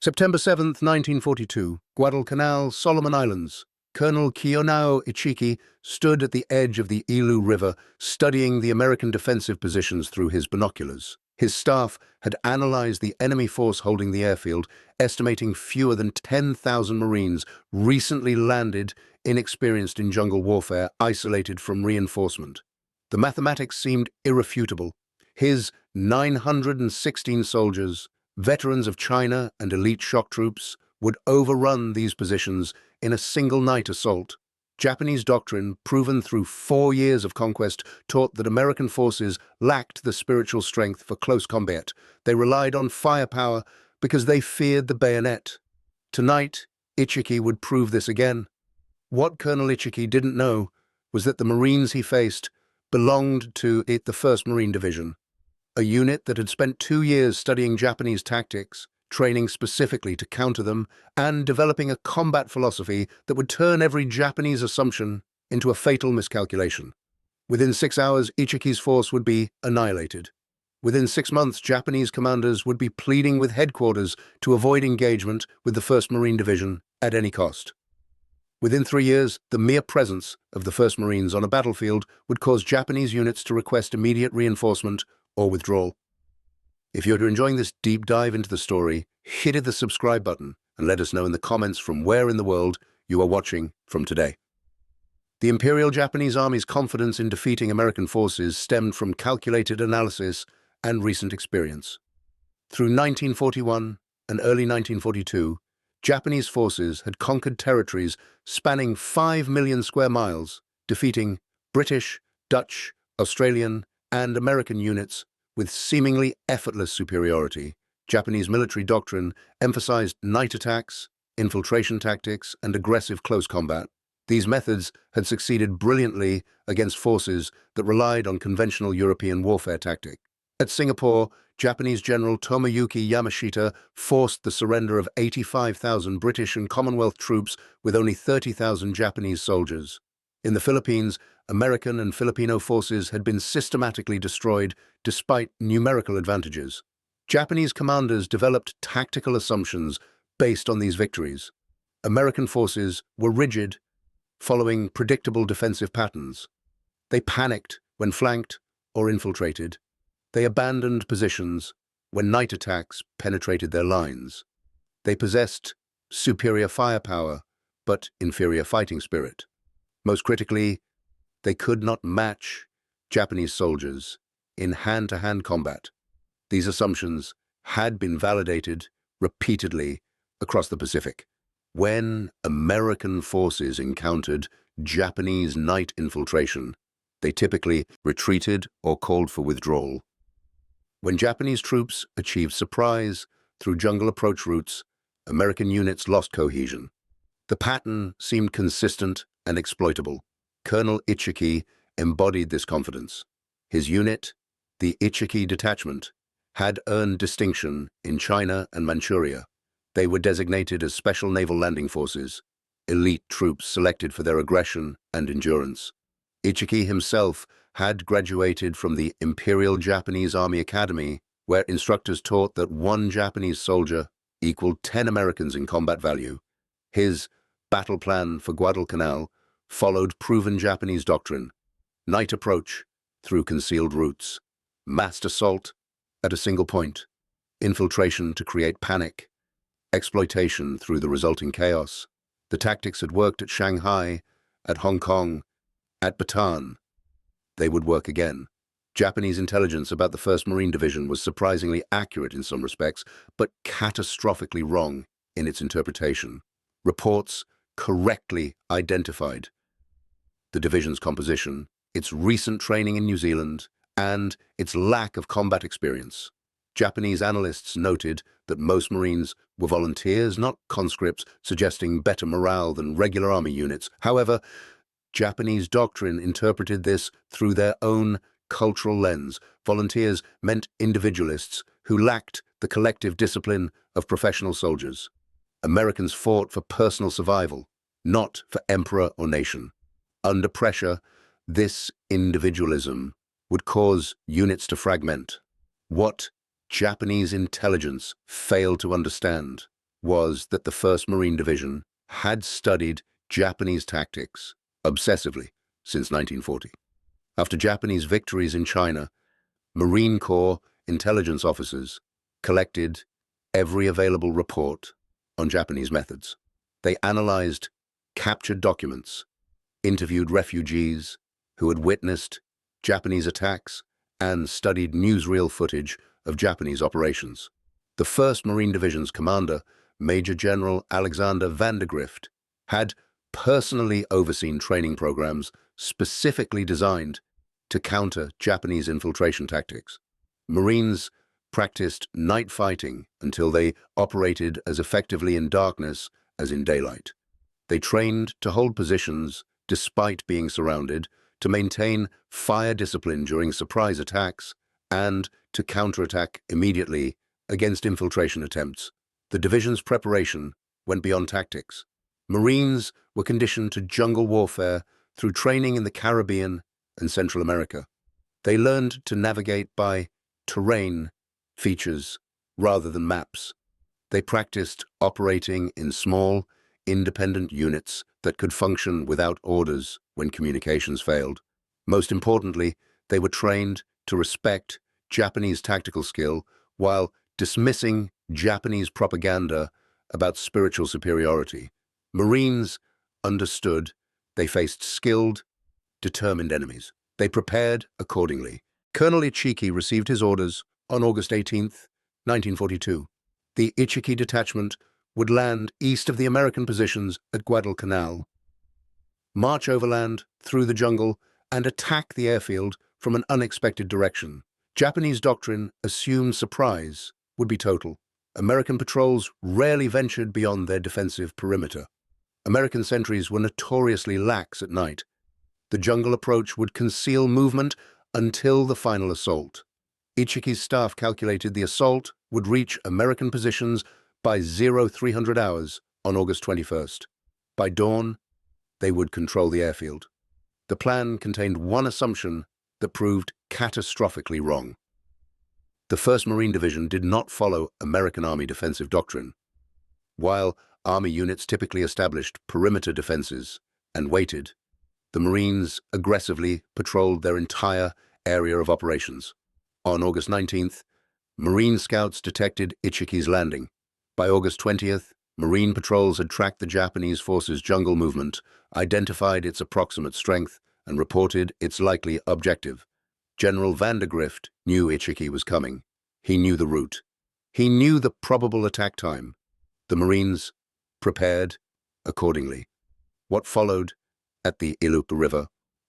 September 7, 1942, Guadalcanal, Solomon Islands. Colonel Kiyonao Ichiki stood at the edge of the Ilu River, studying the American defensive positions through his binoculars. His staff had analyzed the enemy force holding the airfield, estimating fewer than 10,000 Marines recently landed, inexperienced in jungle warfare, isolated from reinforcement. The mathematics seemed irrefutable. His 916 soldiers, veterans of China and elite shock troops, would overrun these positions in a single-night assault. Japanese doctrine, proven through 4 years of conquest, taught that American forces lacked the spiritual strength for close combat. They relied on firepower because they feared the bayonet. Tonight, Ichiki would prove this again. What Colonel Ichiki didn't know was that the Marines he faced belonged to the 1st Marine Division, a unit that had spent 2 years studying Japanese tactics, training specifically to counter them, and developing a combat philosophy that would turn every Japanese assumption into a fatal miscalculation. Within 6 hours, Ichiki's force would be annihilated. Within 6 months, Japanese commanders would be pleading with headquarters to avoid engagement with the 1st Marine Division at any cost. Within 3 years, the mere presence of the 1st Marines on a battlefield would cause Japanese units to request immediate reinforcement or withdrawal. If you're enjoying this deep dive into the story, hit the subscribe button and let us know in the comments from where in the world you are watching from today. The Imperial Japanese Army's confidence in defeating American forces stemmed from calculated analysis and recent experience. Through 1941 and early 1942, Japanese forces had conquered territories spanning 5 million square miles, defeating British, Dutch, Australian, and American units with seemingly effortless superiority. Japanese military doctrine emphasized night attacks, infiltration tactics, and aggressive close combat. These methods had succeeded brilliantly against forces that relied on conventional European warfare tactics. At Singapore, Japanese General Tomoyuki Yamashita forced the surrender of 85,000 British and Commonwealth troops with only 30,000 Japanese soldiers. In the Philippines, American and Filipino forces had been systematically destroyed despite numerical advantages. Japanese commanders developed tactical assumptions based on these victories. American forces were rigid, following predictable defensive patterns. They panicked when flanked or infiltrated. They abandoned positions when night attacks penetrated their lines. They possessed superior firepower, but inferior fighting spirit. Most critically, they could not match Japanese soldiers in hand-to-hand combat. These assumptions had been validated repeatedly across the Pacific. When American forces encountered Japanese night infiltration, they typically retreated or called for withdrawal. When Japanese troops achieved surprise through jungle approach routes, American units lost cohesion. The pattern seemed consistent and exploitable. Colonel Ichiki embodied this confidence. His unit, the Ichiki Detachment, had earned distinction in China and Manchuria. They were designated as Special Naval Landing Forces, elite troops selected for their aggression and endurance. Ichiki himself had graduated from the Imperial Japanese Army Academy, where instructors taught that 1 Japanese soldier equaled 10 Americans in combat value. His battle plan for Guadalcanal followed proven Japanese doctrine: night approach through concealed routes, massed assault at a single point, infiltration to create panic, exploitation through the resulting chaos. The tactics had worked at Shanghai, at Hong Kong, at Bataan. They would work again. Japanese intelligence about the 1st Marine Division was surprisingly accurate in some respects, but catastrophically wrong in its interpretation. Reports correctly identified the division's composition, its recent training in New Zealand, and its lack of combat experience. Japanese analysts noted that most Marines were volunteers, not conscripts, suggesting better morale than regular army units. However, Japanese doctrine interpreted this through their own cultural lens. Volunteers meant individualists who lacked the collective discipline of professional soldiers. Americans fought for personal survival, not for emperor or nation. Under pressure, this individualism would cause units to fragment. What Japanese intelligence failed to understand was that the 1st Marine Division had studied Japanese tactics obsessively since 1940. After Japanese victories in China, Marine Corps intelligence officers collected every available report on Japanese methods. They analyzed captured documents, interviewed refugees who had witnessed Japanese attacks, and studied newsreel footage of Japanese operations. The 1st Marine Division's commander, Major General Alexander Vandergrift, had personally overseen training programs specifically designed to counter Japanese infiltration tactics. Marines practiced night fighting until they operated as effectively in darkness as in daylight. They trained to hold positions despite being surrounded, to maintain fire discipline during surprise attacks, and to counterattack immediately against infiltration attempts. The division's preparation went beyond tactics. Marines were conditioned to jungle warfare through training in the Caribbean and Central America. They learned to navigate by terrain features rather than maps. They practiced operating in small, independent units that could function without orders when communications failed. Most importantly, they were trained to respect Japanese tactical skill while dismissing Japanese propaganda about spiritual superiority. Marines understood they faced skilled, determined enemies. They prepared accordingly. Colonel Ichiki received his orders on August 18, 1942. The Ichiki detachment would land east of the American positions at Guadalcanal, march overland through the jungle, and attack the airfield from an unexpected direction. Japanese doctrine assumed surprise would be total. American patrols rarely ventured beyond their defensive perimeter. American sentries were notoriously lax at night. The jungle approach would conceal movement until the final assault. Ichiki's staff calculated the assault would reach American positions by 0300 hours on August 21st. By dawn, they would control the airfield. The plan contained one assumption that proved catastrophically wrong. The 1st Marine Division did not follow American Army defensive doctrine. While Army units typically established perimeter defenses and waited, the Marines aggressively patrolled their entire area of operations. On August 19th, Marine scouts detected Ichiki's landing. By August 20th, Marine patrols had tracked the Japanese forces' jungle movement, identified its approximate strength, and reported its likely objective. General Vandergrift knew Ichiki was coming. He knew the route. He knew the probable attack time. The Marines prepared accordingly. What followed at the Ilu River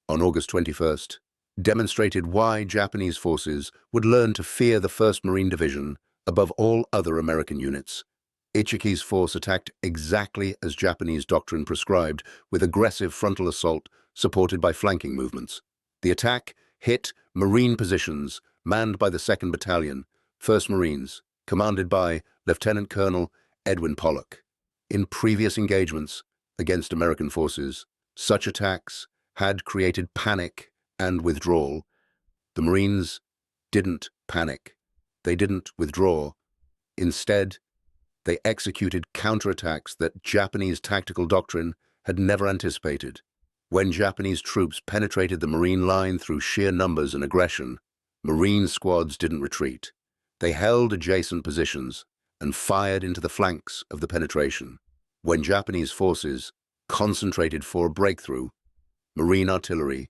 on August 21st demonstrated why Japanese forces would learn to fear the 1st Marine Division above all other American units. Ichiki's force attacked exactly as Japanese doctrine prescribed, with aggressive frontal assault supported by flanking movements. The attack hit Marine positions manned by the 2nd Battalion, 1st Marines, commanded by Lieutenant Colonel Edwin Pollock. In previous engagements against American forces, such attacks had created panic and withdrawal. The Marines didn't panic. They didn't withdraw. Instead, they executed counterattacks that Japanese tactical doctrine had never anticipated. When Japanese troops penetrated the Marine line through sheer numbers and aggression, Marine squads didn't retreat. They held adjacent positions and fired into the flanks of the penetration. When Japanese forces concentrated for a breakthrough, Marine artillery,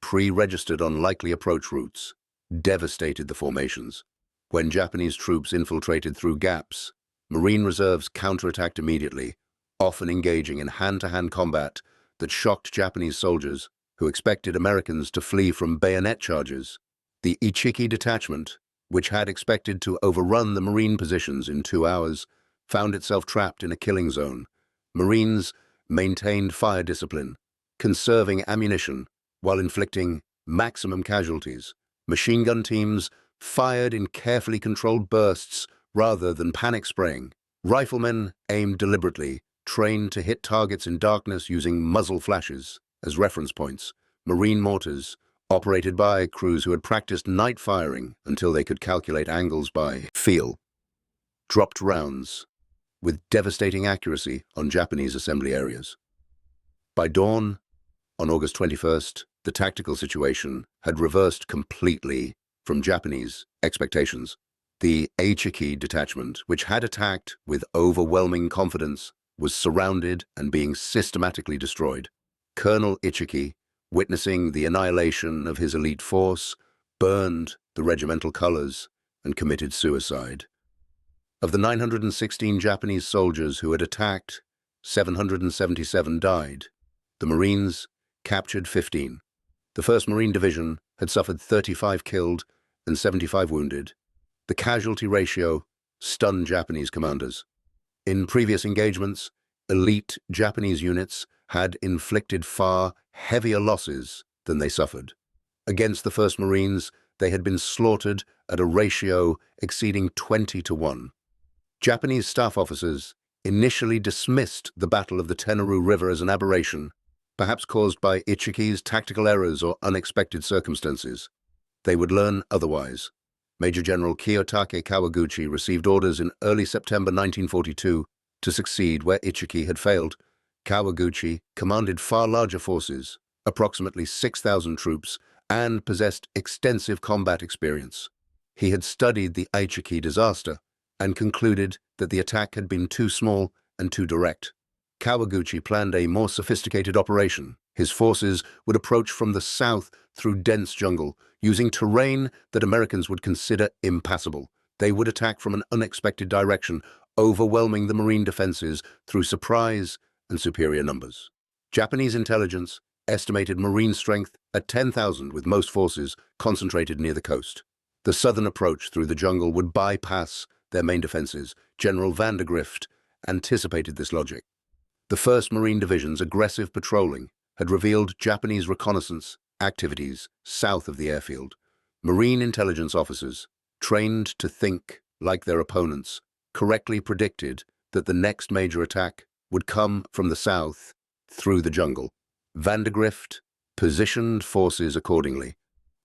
pre-registered on likely approach routes, devastated the formations. When Japanese troops infiltrated through gaps, Marine reserves counterattacked immediately, often engaging in hand-to-hand combat that shocked Japanese soldiers who expected Americans to flee from bayonet charges. The Ichiki detachment, which had expected to overrun the Marine positions in 2 hours, found itself trapped in a killing zone. Marines maintained fire discipline, conserving ammunition while inflicting maximum casualties. Machine gun teams fired in carefully controlled bursts rather than panic spraying. Riflemen aimed deliberately, trained to hit targets in darkness using muzzle flashes as reference points. Marine mortars, operated by crews who had practiced night firing until they could calculate angles by feel, dropped rounds with devastating accuracy on Japanese assembly areas. By dawn, on August 21st, the tactical situation had reversed completely from Japanese expectations. The Ichiki detachment, which had attacked with overwhelming confidence, was surrounded and being systematically destroyed. Colonel Ichiki, witnessing the annihilation of his elite force, burned the regimental colors and committed suicide. Of the 916 Japanese soldiers who had attacked, 777 died. The Marines captured 15. The 1st Marine Division had suffered 35 killed and 75 wounded. The casualty ratio stunned Japanese commanders. In previous engagements, elite Japanese units had inflicted far heavier losses than they suffered. Against the 1st Marines, they had been slaughtered at a ratio exceeding 20-1. Japanese staff officers initially dismissed the Battle of the Tenaru River as an aberration, perhaps caused by Ichiki's tactical errors or unexpected circumstances. They would learn otherwise. Major General Kiyotake Kawaguchi received orders in early September 1942 to succeed where Ichiki had failed. Kawaguchi commanded far larger forces, approximately 6,000 troops, and possessed extensive combat experience. He had studied the Ichiki disaster and concluded that the attack had been too small and too direct. Kawaguchi planned a more sophisticated operation. His forces would approach from the south through dense jungle, using terrain that Americans would consider impassable. They would attack from an unexpected direction, overwhelming the Marine defenses through surprise and superior numbers. Japanese intelligence estimated Marine strength at 10,000, with most forces concentrated near the coast. The southern approach through the jungle would bypass their main defenses. General Vandergrift anticipated this logic. The 1st Marine Division's aggressive patrolling had revealed Japanese reconnaissance activities south of the airfield. Marine intelligence officers, trained to think like their opponents, correctly predicted that the next major attack would come from the south through the jungle. Vandergrift positioned forces accordingly.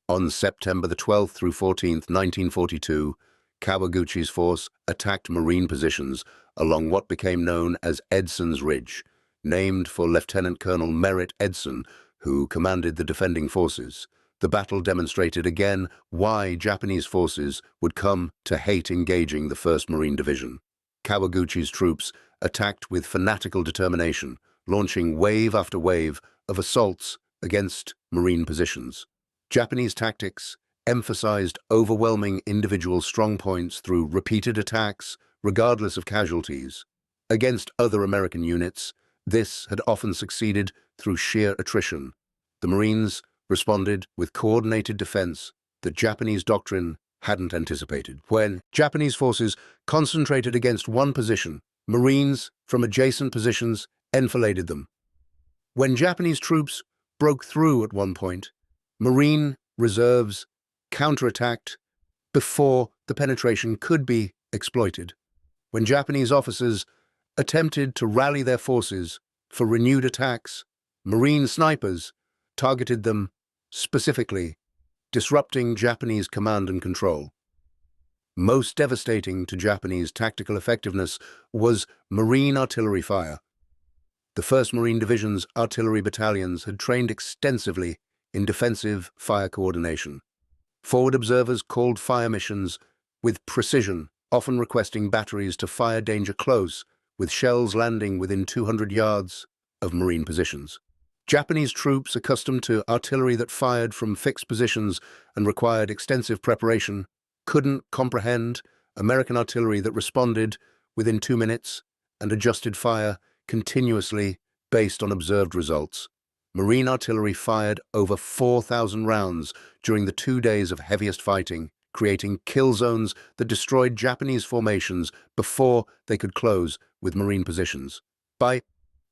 On September the 12th through 14th, 1942, Kawaguchi's force attacked Marine positions along what became known as Edson's Ridge, named for Lieutenant Colonel Merritt Edson, who commanded the defending forces. The battle demonstrated again why Japanese forces would come to hate engaging the 1st Marine Division. Kawaguchi's troops attacked with fanatical determination, launching wave after wave of assaults against Marine positions. Japanese tactics emphasized overwhelming individual strongpoints through repeated attacks, regardless of casualties. Against other American units, this had often succeeded through sheer attrition. The Marines responded with coordinated defense that Japanese doctrine hadn't anticipated. When Japanese forces concentrated against one position, Marines from adjacent positions enfiladed them. When Japanese troops broke through at one point, Marine reserves counterattacked before the penetration could be exploited. When Japanese officers attempted to rally their forces for renewed attacks, Marine snipers targeted them specifically, disrupting Japanese command and control. Most devastating to Japanese tactical effectiveness was Marine artillery fire. The 1st Marine Division's artillery battalions had trained extensively in defensive fire coordination. Forward observers called fire missions with precision, often requesting batteries to fire danger close, with shells landing within 200 yards of Marine positions. Japanese troops accustomed to artillery that fired from fixed positions and required extensive preparation couldn't comprehend American artillery that responded within 2 minutes and adjusted fire continuously based on observed results. Marine artillery fired over 4,000 rounds during the 2 days of heaviest fighting, creating kill zones that destroyed Japanese formations before they could close with Marine positions. By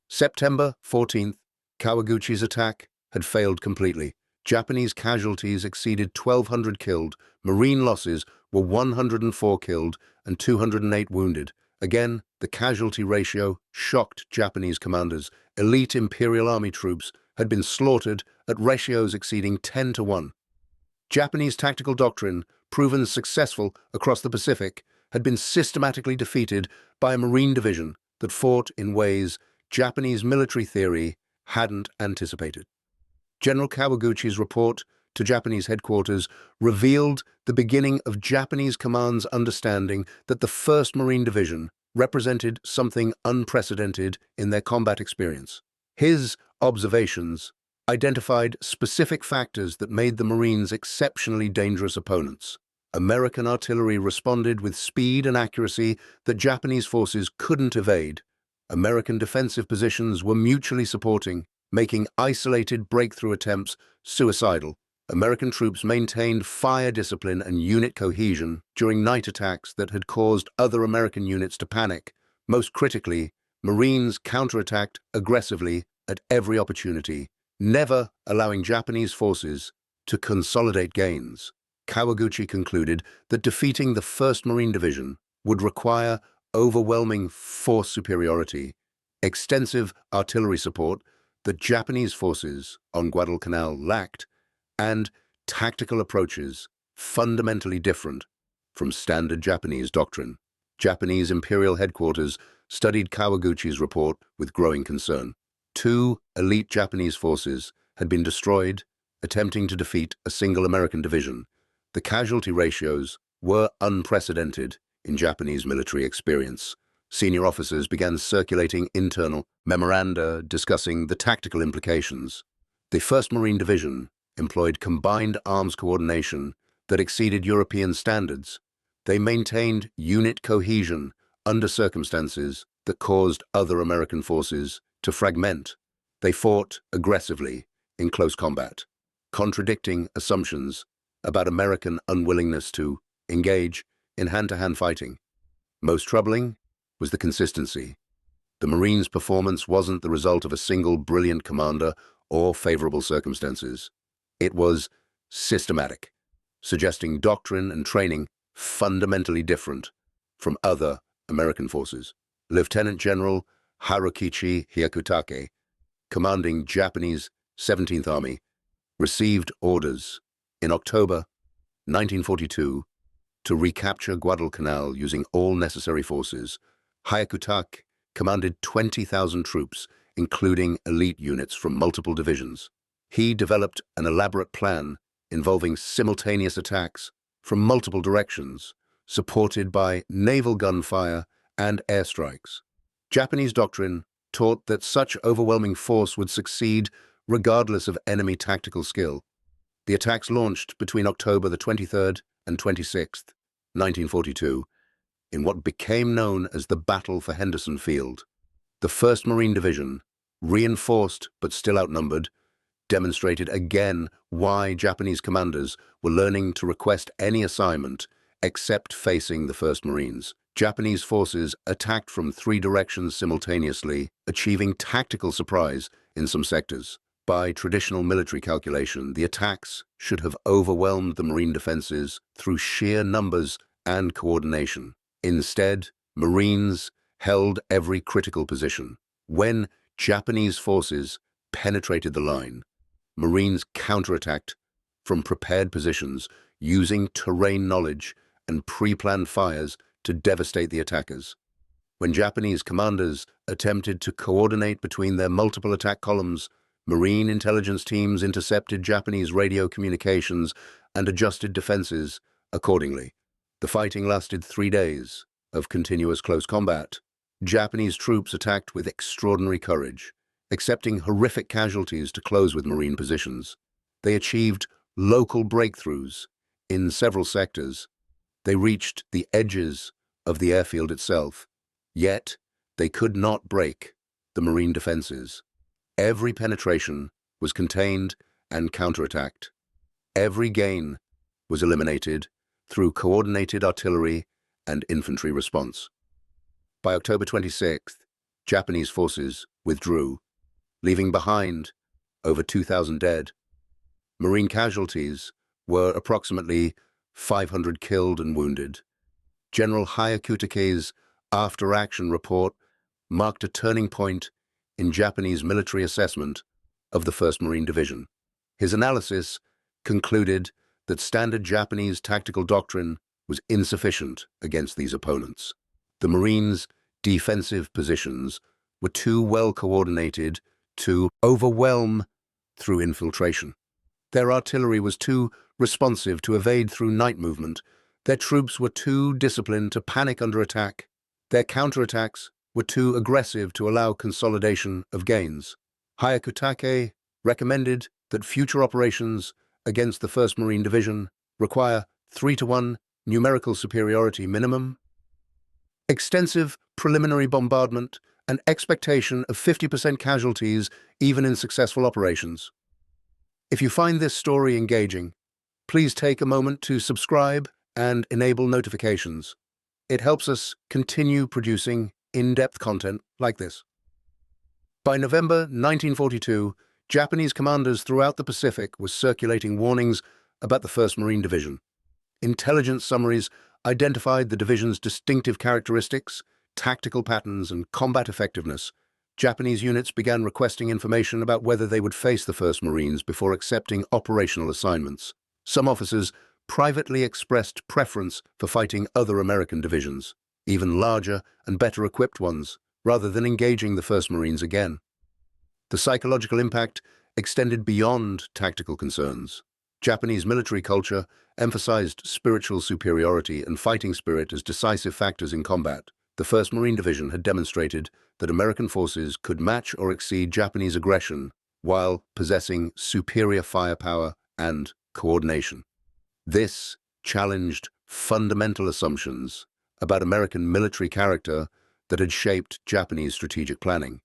September 14th, Kawaguchi's attack had failed completely. Japanese casualties exceeded 1,200 killed, Marine losses were 104 killed and 208 wounded. Again, the casualty ratio shocked Japanese commanders. Elite Imperial Army troops had been slaughtered at ratios exceeding 10-1. Japanese tactical doctrine, proven successful across the Pacific, had been systematically defeated by a Marine division that fought in ways Japanese military theory hadn't anticipated. General Kawaguchi's report to Japanese headquarters revealed the beginning of Japanese command's understanding that the 1st Marine Division represented something unprecedented in their combat experience. His observations identified specific factors that made the Marines exceptionally dangerous opponents. American artillery responded with speed and accuracy that Japanese forces couldn't evade. American defensive positions were mutually supporting, making isolated breakthrough attempts suicidal. American troops maintained fire discipline and unit cohesion during night attacks that had caused other American units to panic. Most critically, Marines counterattacked aggressively at every opportunity, never allowing Japanese forces to consolidate gains. Kawaguchi concluded that defeating the 1st Marine Division would require overwhelming force superiority, extensive artillery support that Japanese forces on Guadalcanal lacked, and tactical approaches fundamentally different from standard Japanese doctrine. Japanese Imperial Headquarters studied Kawaguchi's report with growing concern. 2 elite Japanese forces had been destroyed attempting to defeat a single American division. The casualty ratios were unprecedented in Japanese military experience. Senior officers began circulating internal memoranda discussing the tactical implications. The 1st Marine Division employed combined arms coordination that exceeded European standards. They maintained unit cohesion under circumstances that caused other American forces to fragment. They fought aggressively in close combat, contradicting assumptions about American unwillingness to engage in hand-to-hand fighting. Most troubling was the consistency. The Marines' performance wasn't the result of a single brilliant commander or favorable circumstances. It was systematic, suggesting doctrine and training fundamentally different from other American forces. Lieutenant General Harukichi Hyakutake, commanding Japanese 17th Army, received orders in October 1942 to recapture Guadalcanal using all necessary forces. Hyakutake commanded 20,000 troops, including elite units from multiple divisions. He developed an elaborate plan involving simultaneous attacks from multiple directions, supported by naval gunfire and airstrikes. Japanese doctrine taught that such overwhelming force would succeed regardless of enemy tactical skill. The attacks launched between October the 23rd and 26th, 1942, in what became known as the Battle for Henderson Field. The 1st Marine Division, reinforced but still outnumbered, demonstrated again why Japanese commanders were learning to request any assignment except facing the 1st Marines. Japanese forces attacked from 3 directions simultaneously, achieving tactical surprise in some sectors. By traditional military calculation, the attacks should have overwhelmed the Marine defenses through sheer numbers and coordination. Instead, Marines held every critical position. When Japanese forces penetrated the line, Marines counterattacked from prepared positions using terrain knowledge and pre-planned fires to devastate the attackers. When Japanese commanders attempted to coordinate between their multiple attack columns, Marine intelligence teams intercepted Japanese radio communications and adjusted defenses accordingly. The fighting lasted 3 days of continuous close combat. Japanese troops attacked with extraordinary courage, accepting horrific casualties to close with Marine positions. They achieved local breakthroughs in several sectors. They reached the edges of the airfield itself, yet they could not break the Marine defenses. Every penetration was contained and counterattacked. Every gain was eliminated through coordinated artillery and infantry response. By October 26th, Japanese forces withdrew, leaving behind over 2,000 dead. Marine casualties were approximately 500 killed and wounded. General Hyakutake's after-action report marked a turning point in Japanese military assessment of the 1st Marine Division. His analysis concluded that standard Japanese tactical doctrine was insufficient against these opponents. The Marines defensive positions were too well coordinated to overwhelm through infiltration. Their artillery was too responsive to evade through night movement. Their troops were too disciplined to panic under attack. Their counterattacks were too aggressive to allow consolidation of gains. Hyakutake recommended that future operations against the 1st Marine Division require 3-to-1 numerical superiority minimum, extensive preliminary bombardment, and expectation of 50% casualties even in successful operations. If you find this story engaging, please take a moment to subscribe and enable notifications. It helps us continue producing in-depth content like this. By November 1942, Japanese commanders throughout the Pacific were circulating warnings about the 1st Marine Division. Intelligence summaries identified the division's distinctive characteristics, tactical patterns, and combat effectiveness. Japanese units began requesting information about whether they would face the 1st Marines before accepting operational assignments. Some officers privately expressed preference for fighting other American divisions, even larger and better equipped ones, rather than engaging the 1st Marines again. The psychological impact extended beyond tactical concerns. Japanese military culture emphasized spiritual superiority and fighting spirit as decisive factors in combat. The 1st Marine Division had demonstrated that American forces could match or exceed Japanese aggression while possessing superior firepower and coordination. This challenged fundamental assumptions about American military character that had shaped Japanese strategic planning.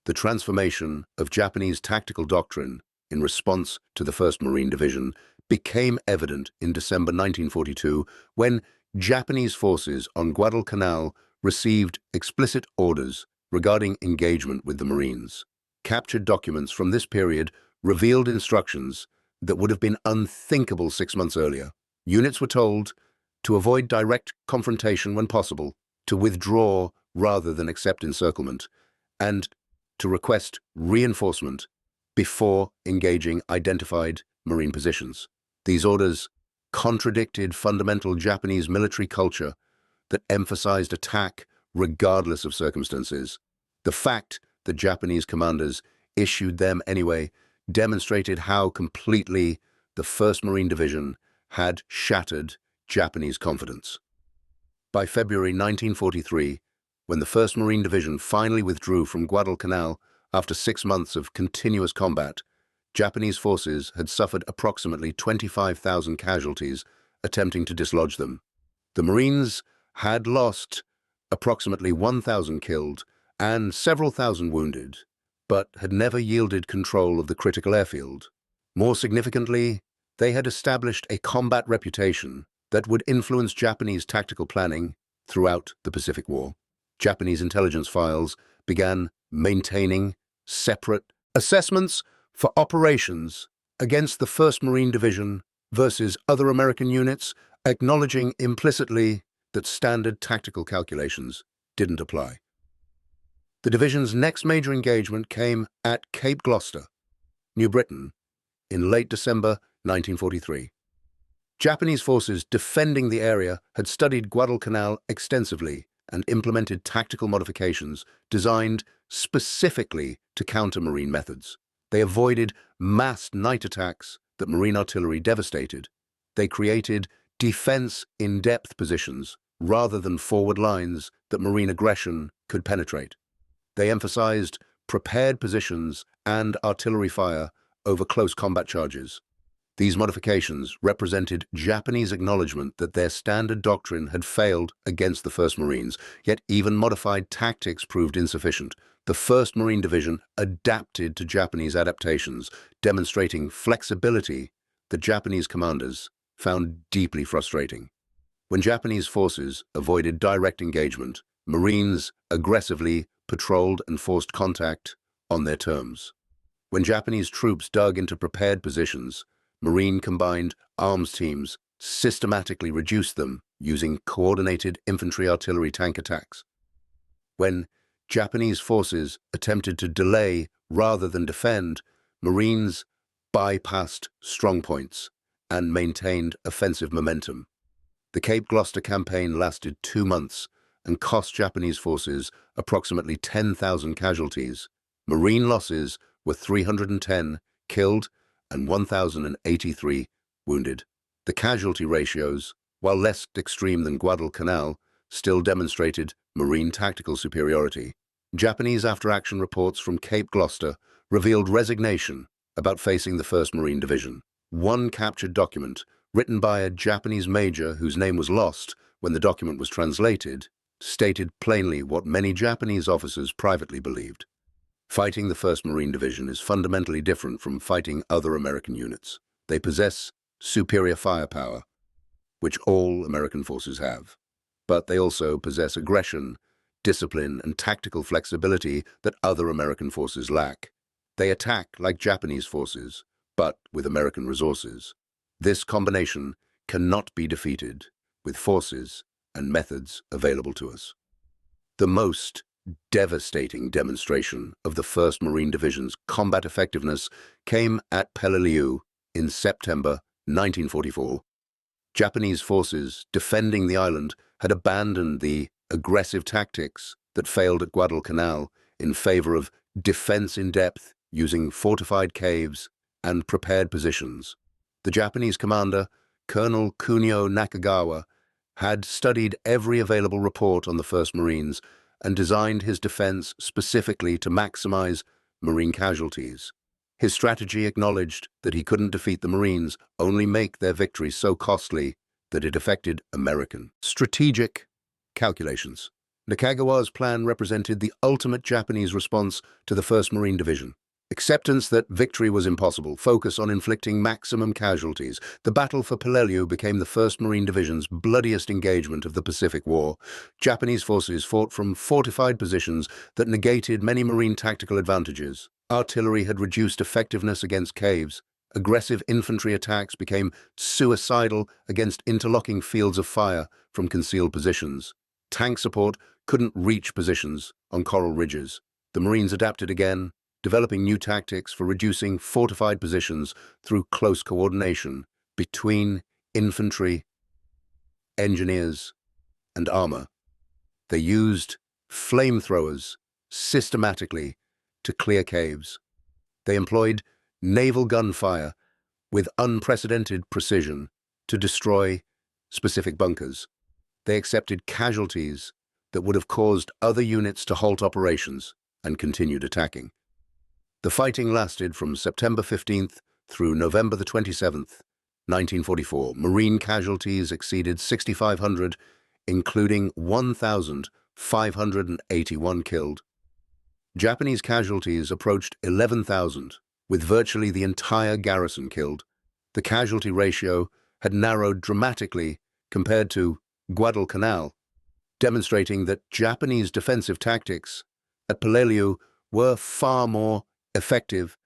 The transformation of Japanese tactical doctrine in response to the 1st Marine Division became evident in December 1942 when Japanese forces on Guadalcanal received explicit orders regarding engagement with the Marines. Captured documents from this period revealed instructions that would have been unthinkable 6 months earlier. Units were told to avoid direct confrontation when possible, to withdraw rather than accept encirclement, and to request reinforcement before engaging identified Marine positions. These orders contradicted fundamental Japanese military culture that emphasized attack regardless of circumstances. The fact that Japanese commanders issued them anyway demonstrated how completely the 1st Marine Division had shattered Japanese confidence. By February 1943, when the 1st Marine Division finally withdrew from Guadalcanal after 6 months of continuous combat, Japanese forces had suffered approximately 25,000 casualties attempting to dislodge them. The Marines had lost approximately 1,000 killed and several thousand wounded, but had never yielded control of the critical airfield. More significantly, they had established a combat reputation that would influence Japanese tactical planning throughout the Pacific War. Japanese intelligence files began maintaining separate assessments for operations against the 1st Marine Division versus other American units, acknowledging implicitly that standard tactical calculations didn't apply. The division's next major engagement came at Cape Gloucester, New Britain, in late December 1943. Japanese forces defending the area had studied Guadalcanal extensively and implemented tactical modifications designed specifically to counter Marine methods. They avoided massed night attacks that Marine artillery devastated. They created defense-in-depth positions rather than forward lines that Marine aggression could penetrate. They emphasized prepared positions and artillery fire over close combat charges. These modifications represented Japanese acknowledgement that their standard doctrine had failed against the 1st Marines, yet even modified tactics proved insufficient. The 1st Marine Division adapted to Japanese adaptations, demonstrating flexibility that Japanese commanders found deeply frustrating. When Japanese forces avoided direct engagement, Marines aggressively patrolled and forced contact on their terms. When Japanese troops dug into prepared positions, Marine combined arms teams systematically reduced them using coordinated infantry-artillery tank attacks. When Japanese forces attempted to delay rather than defend, Marines bypassed strongpoints and maintained offensive momentum. The Cape Gloucester campaign lasted 2 months and cost Japanese forces approximately 10,000 casualties. Marine losses were 310 killed and 1,083 wounded. The casualty ratios, while less extreme than Guadalcanal, still demonstrated marine tactical superiority. Japanese after-action reports from Cape Gloucester revealed resignation about facing the 1st Marine Division. One captured document, written by a Japanese major whose name was lost when the document was translated, stated plainly what many Japanese officers privately believed. Fighting the 1st Marine Division is fundamentally different from fighting other American units. They possess superior firepower, which all American forces have. But they also possess aggression, discipline, and tactical flexibility that other American forces lack. They attack like Japanese forces, but with American resources. This combination cannot be defeated with forces and methods available to us. The most devastating demonstration of the 1st Marine Division's combat effectiveness came at Peleliu in September 1944. Japanese forces defending the island had abandoned the aggressive tactics that failed at Guadalcanal in favor of defense in depth using fortified caves and prepared positions. The Japanese commander, Colonel Kunio Nakagawa, had studied every available report on the 1st Marines and designed his defense specifically to maximize Marine casualties. His strategy acknowledged that he couldn't defeat the Marines, only make their victory so costly that it affected American strategic calculations. Nakagawa's plan represented the ultimate Japanese response to the 1st Marine Division. Acceptance that victory was impossible, focus on inflicting maximum casualties. The battle for Peleliu became the 1st Marine Division's bloodiest engagement of the Pacific War. Japanese forces fought from fortified positions that negated many Marine tactical advantages. Artillery had reduced effectiveness against caves. Aggressive infantry attacks became suicidal against interlocking fields of fire from concealed positions. Tank support couldn't reach positions on coral ridges. The Marines adapted again, developing new tactics for reducing fortified positions through close coordination between infantry, engineers, and armor. They used flamethrowers systematically to clear caves. They employed naval gunfire with unprecedented precision to destroy specific bunkers. They accepted casualties that would have caused other units to halt operations and continued attacking. The fighting lasted from September 15th through November the 27th, 1944. Marine casualties exceeded 6,500, including 1,581 killed. Japanese casualties approached 11,000, with virtually the entire garrison killed. The casualty ratio had narrowed dramatically compared to Guadalcanal, demonstrating that Japanese defensive tactics at Peleliu were far more effective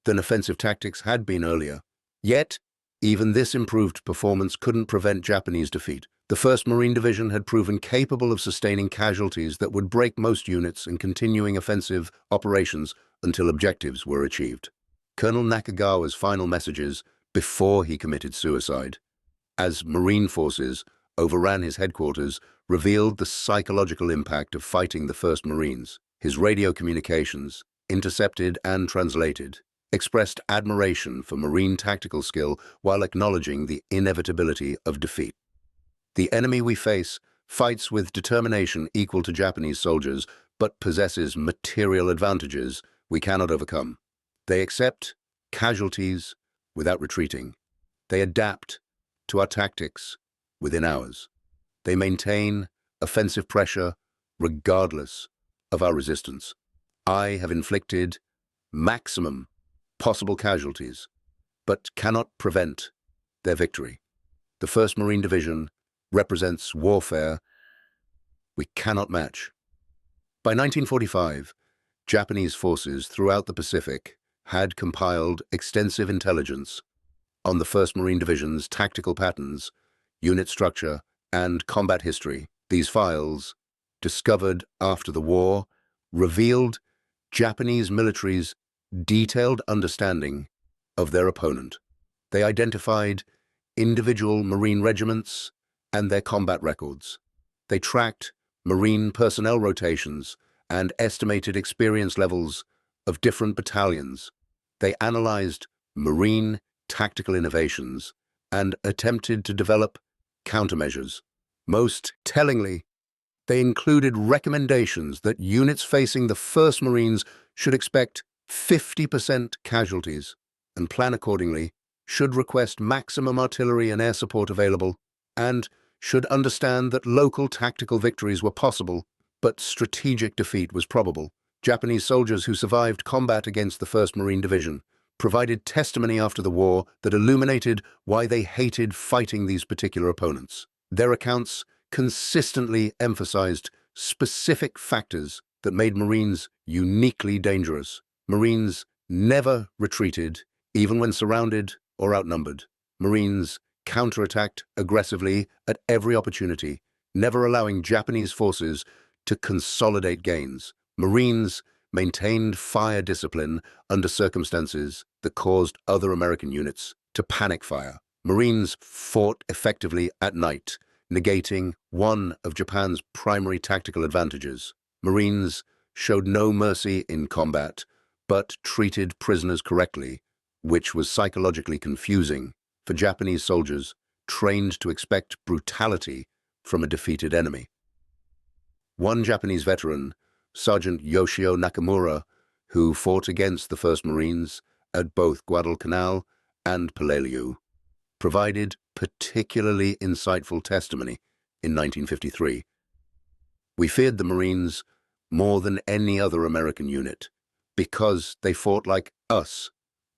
than offensive tactics had been earlier. Yet, even this improved performance couldn't prevent Japanese defeat. The 1st Marine Division had proven capable of sustaining casualties that would break most units and continuing offensive operations until objectives were achieved. Colonel Nakagawa's final messages before he committed suicide, as Marine forces overran his headquarters, revealed the psychological impact of fighting the 1st Marines. His radio communications, intercepted and translated, expressed admiration for Marine tactical skill while acknowledging the inevitability of defeat. The enemy we face fights with determination equal to Japanese soldiers, but possesses material advantages we cannot overcome. They accept casualties without retreating. They adapt to our tactics within hours. They maintain offensive pressure regardless of our resistance. I have inflicted maximum possible casualties, but cannot prevent their victory. The 1st Marine Division represents warfare we cannot match. By 1945, Japanese forces throughout the Pacific had compiled extensive intelligence on the 1st Marine Division's tactical patterns, unit structure, and combat history. These files, discovered after the war, revealed Japanese military's detailed understanding of their opponent. They identified individual Marine regiments and their combat records. They tracked Marine personnel rotations, and estimated experience levels of different battalions. They analyzed Marine tactical innovations and attempted to develop countermeasures. Most tellingly, they included recommendations that units facing the 1st Marines should expect 50% casualties and plan accordingly, should request maximum artillery and air support available, and should understand that local tactical victories were possible, but strategic defeat was probable. Japanese soldiers who survived combat against the 1st Marine Division provided testimony after the war that illuminated why they hated fighting these particular opponents. Their accounts consistently emphasized specific factors that made Marines uniquely dangerous. Marines never retreated, even when surrounded or outnumbered. Marines counterattacked aggressively at every opportunity, never allowing Japanese forces to consolidate gains. Marines maintained fire discipline under circumstances that caused other American units to panic fire. Marines fought effectively at night, negating one of Japan's primary tactical advantages. Marines showed no mercy in combat, but treated prisoners correctly, which was psychologically confusing for Japanese soldiers trained to expect brutality from a defeated enemy. One Japanese veteran, Sergeant Yoshio Nakamura, who fought against the 1st Marines at both Guadalcanal and Peleliu, provided particularly insightful testimony in 1953. "We feared the Marines more than any other American unit because they fought like us,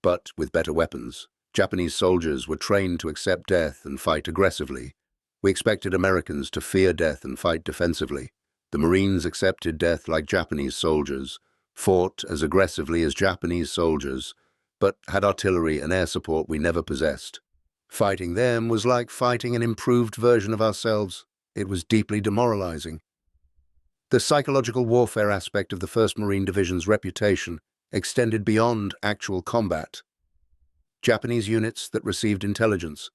but with better weapons. Japanese soldiers were trained to accept death and fight aggressively. We expected Americans to fear death and fight defensively. The Marines accepted death like Japanese soldiers, fought as aggressively as Japanese soldiers, but had artillery and air support we never possessed. Fighting them was like fighting an improved version of ourselves. It was deeply demoralizing." The psychological warfare aspect of the 1st Marine Division's reputation extended beyond actual combat. Japanese units that received intelligence.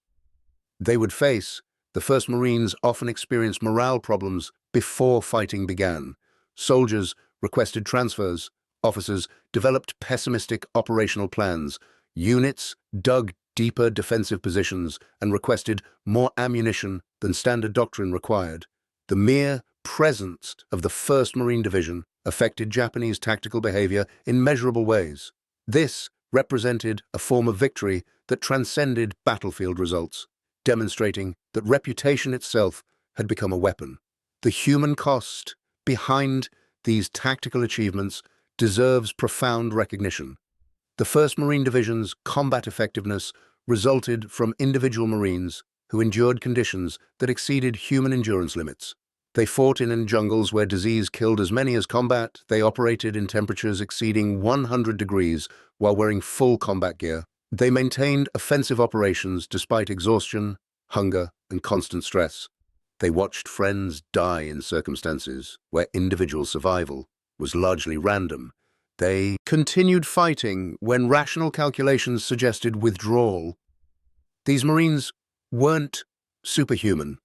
They would face, the 1st Marines often experienced morale problems before fighting began. Soldiers requested transfers. Officers developed pessimistic operational plans. Units dug deeper defensive positions and requested more ammunition than standard doctrine required. The mere presence of the 1st Marine Division affected Japanese tactical behavior in measurable ways. This represented a form of victory that transcended battlefield results, demonstrating that reputation itself had become a weapon. The human cost behind these tactical achievements deserves profound recognition. The 1st Marine Division's combat effectiveness resulted from individual Marines who endured conditions that exceeded human endurance limits. They fought in jungles where disease killed as many as combat. They operated in temperatures exceeding 100 degrees while wearing full combat gear. They maintained offensive operations despite exhaustion, hunger, and constant stress. They watched friends die in circumstances where individual survival was largely random. They continued fighting when rational calculations suggested withdrawal. These Marines weren't superhuman.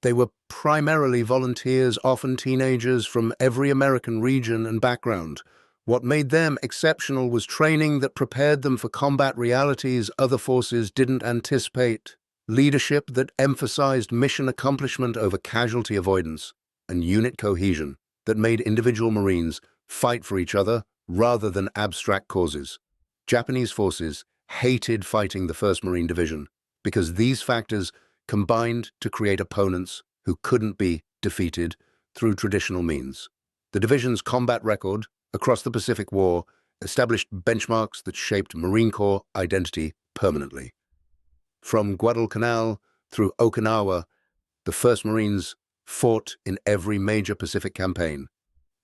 They were primarily volunteers, often teenagers from every American region and background. What made them exceptional was training that prepared them for combat realities other forces didn't anticipate, leadership that emphasized mission accomplishment over casualty avoidance, and unit cohesion that made individual Marines fight for each other rather than abstract causes. Japanese forces hated fighting the 1st Marine Division because these factors combined to create opponents who couldn't be defeated through traditional means. The division's combat record across the Pacific War established benchmarks that shaped Marine Corps identity permanently. From Guadalcanal through Okinawa, the 1st Marines fought in every major Pacific campaign.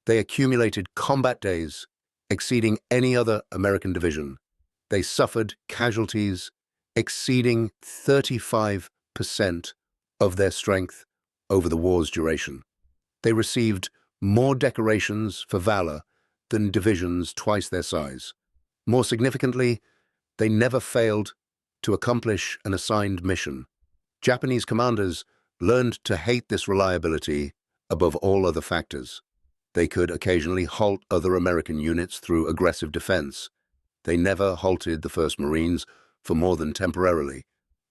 They accumulated combat days exceeding any other American division. They suffered casualties exceeding 35% of their strength over the war's duration. They received more decorations for valor than divisions twice their size. More significantly, they never failed to accomplish an assigned mission. Japanese commanders learned to hate this reliability above all other factors. They could occasionally halt other American units through aggressive defense. They never halted the 1st Marines for more than temporarily.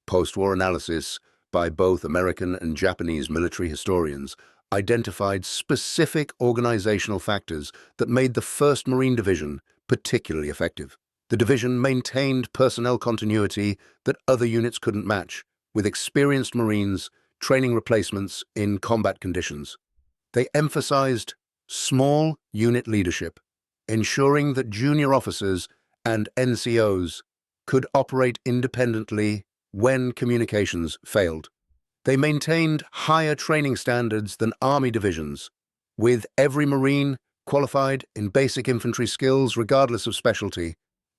Post-war analysis by both American and Japanese military historians identified specific organizational factors that made the 1st Marine Division particularly effective. The division maintained personnel continuity that other units couldn't match, with experienced Marines training replacements in combat conditions. They emphasized small unit leadership, ensuring that junior officers and NCOs could operate independently when communications failed. They maintained higher training standards than Army divisions, with every Marine qualified in basic infantry skills regardless of specialty.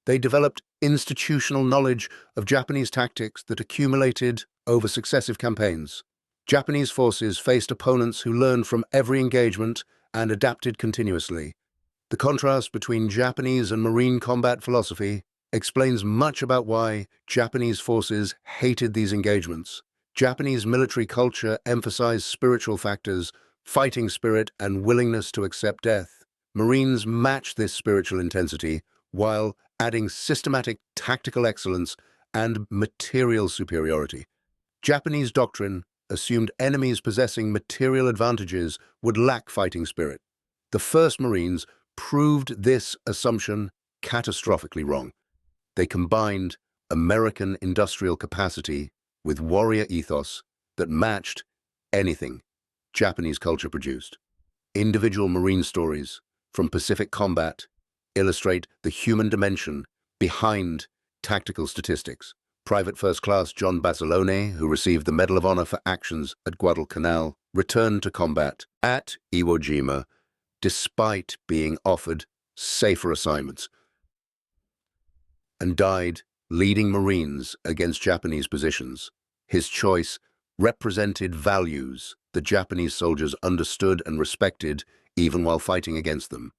They developed institutional knowledge of Japanese tactics that accumulated over successive campaigns. Japanese forces faced opponents who learned from every engagement and adapted continuously. The contrast between Japanese and Marine combat philosophy explains much about why Japanese forces hated these engagements. Japanese military culture emphasized spiritual factors, fighting spirit, and willingness to accept death. Marines matched this spiritual intensity while adding systematic tactical excellence and material superiority. Japanese doctrine assumed enemies possessing material advantages would lack fighting spirit. The 1st Marines proved this assumption catastrophically wrong. They combined American industrial capacity with warrior ethos that matched anything Japanese culture produced. Individual Marine stories from Pacific combat illustrate the human dimension behind tactical statistics. Private First Class John Basilone, who received the Medal of Honor for actions at Guadalcanal, returned to combat at Iwo Jima despite being offered safer assignments, and died leading Marines against Japanese positions. His choice represented values that Japanese soldiers understood and respected even while fighting against them.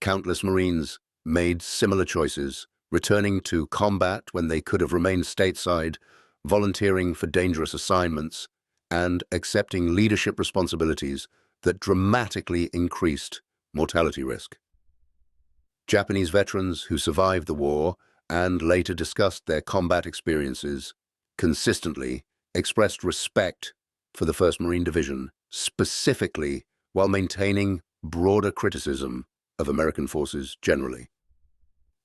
Countless Marines made similar choices, returning to combat when they could have remained stateside, volunteering for dangerous assignments, and accepting leadership responsibilities that dramatically increased mortality risk. Japanese veterans who survived the war and later discussed their combat experiences consistently expressed respect for the 1st Marine Division, specifically while maintaining broader criticism of American forces generally.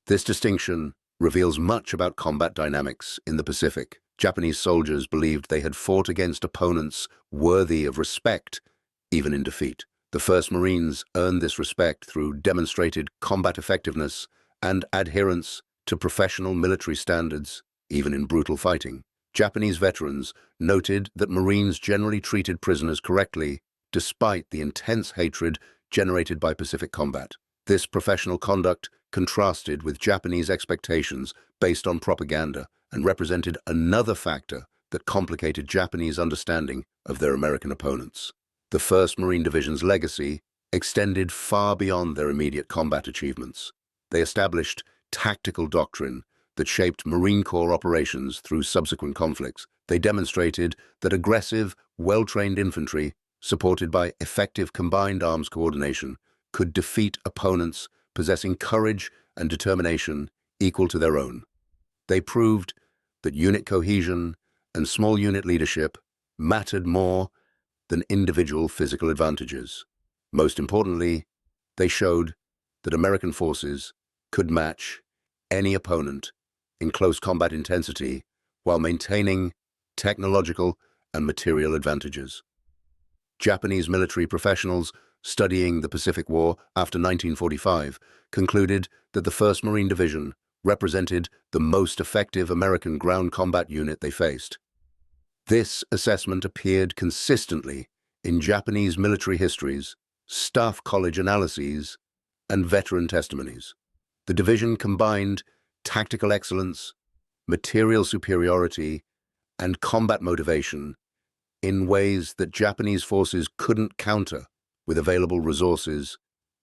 This distinction reveals much about combat dynamics in the Pacific. Japanese soldiers believed they had fought against opponents worthy of respect, even in defeat. The 1st Marines earned this respect through demonstrated combat effectiveness and adherence to professional military standards, even in brutal fighting. Japanese veterans noted that Marines generally treated prisoners correctly, despite the intense hatred generated by Pacific combat. This professional conduct contrasted with Japanese expectations based on propaganda and represented another factor that complicated Japanese understanding of their American opponents. The 1st Marine Division's legacy extended far beyond their immediate combat achievements. They established tactical doctrine that shaped Marine Corps operations through subsequent conflicts. They demonstrated that aggressive, well-trained infantry, supported by effective combined arms coordination, could defeat opponents possessing courage and determination equal to their own. They proved that unit cohesion and small unit leadership mattered more than individual physical advantages. Most importantly, they showed that American forces could match any opponent in close combat intensity while maintaining technological and material advantages. Japanese military professionals studying the Pacific War after 1945 concluded that the 1st Marine Division represented the most effective American ground combat unit they faced. This assessment appeared consistently in Japanese military histories, staff college analyses, and veteran testimonies. The division combined tactical excellence, material superiority, and combat motivation in ways that Japanese forces couldn't counter with available resources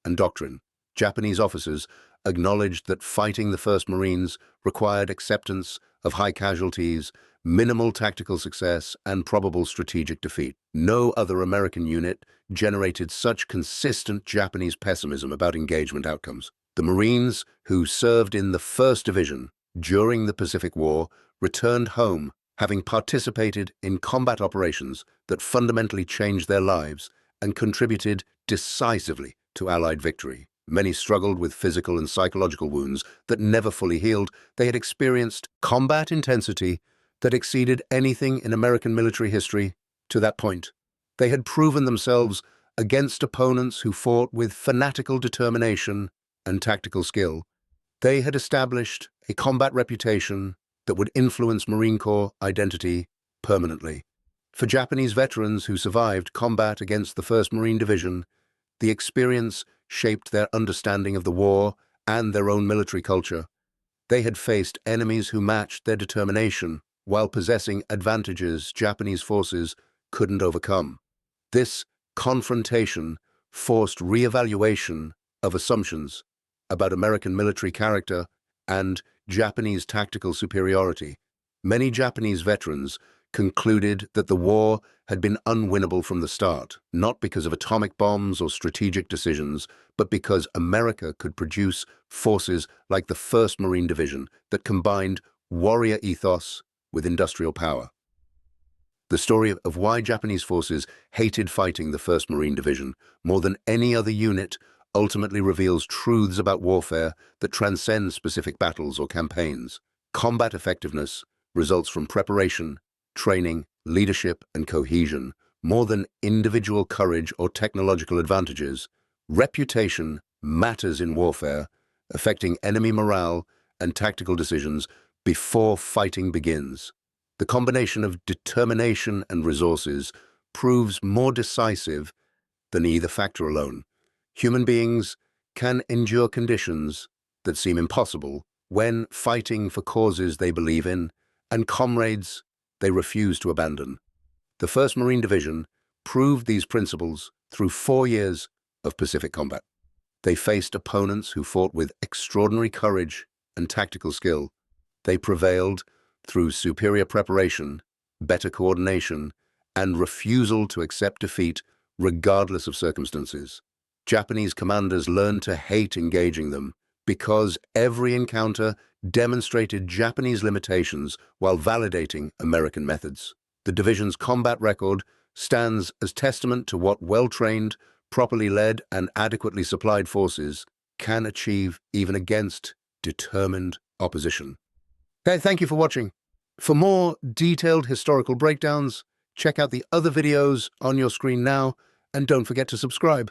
and doctrine. Japanese officers acknowledged that fighting the 1st Marines required acceptance of high casualties minimal tactical success, and probable strategic defeat. No other American unit generated such consistent Japanese pessimism about engagement outcomes. The Marines, who served in the 1st Division during the Pacific War, returned home, having participated in combat operations that fundamentally changed their lives and contributed decisively to Allied victory. Many struggled with physical and psychological wounds that never fully healed. They had experienced combat intensity that exceeded anything in American military history to that point. They had proven themselves against opponents who fought with fanatical determination and tactical skill. They had established a combat reputation that would influence Marine Corps identity permanently. For Japanese veterans who survived combat against the 1st Marine Division, the experience shaped their understanding of the war and their own military culture. They had faced enemies who matched their determination while possessing advantages Japanese forces couldn't overcome. This confrontation forced re-evaluation of assumptions about American military character and Japanese tactical superiority. Many Japanese veterans concluded that the war had been unwinnable from the start, not because of atomic bombs or strategic decisions, but because America could produce forces like the 1st Marine Division that combined warrior ethos with industrial power. The story of why Japanese forces hated fighting the 1st Marine Division more than any other unit ultimately reveals truths about warfare that transcend specific battles or campaigns. Combat effectiveness results from preparation, training, leadership, and cohesion, more than individual courage or technological advantages. Reputation matters in warfare, affecting enemy morale and tactical decisions before fighting begins. The combination of determination and resources proves more decisive than either factor alone. Human beings can endure conditions that seem impossible when fighting for causes they believe in and comrades they refuse to abandon. The 1st Marine Division proved these principles through 4 years of Pacific combat. They faced opponents who fought with extraordinary courage and tactical skill. They prevailed through superior preparation, better coordination, and refusal to accept defeat regardless of circumstances. Japanese commanders learned to hate engaging them because every encounter demonstrated Japanese limitations while validating American methods. The division's combat record stands as testament to what well-trained, properly led, and adequately supplied forces can achieve even against determined opposition. Okay, thank you for watching. For more detailed historical breakdowns, check out the other videos on your screen now, and don't forget to subscribe.